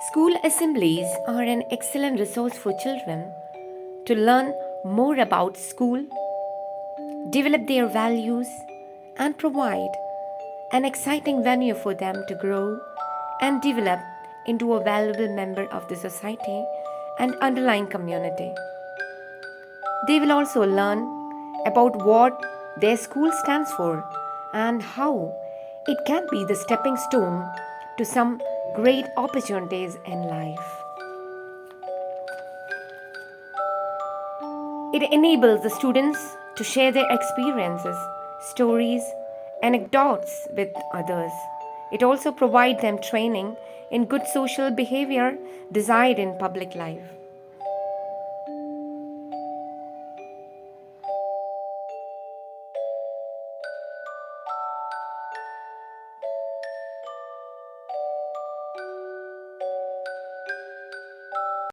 School assemblies are an excellent resource for children to learn more about school, develop their values, and provide an exciting venue for them to grow and develop into a valuable member of the society and underlying community. They will also learn about what their school stands for and how it can be the stepping stone to some great opportunities in life. It enables the students to share their experiences, stories, anecdotes with others. It also provides them training in good social behavior desired in public life.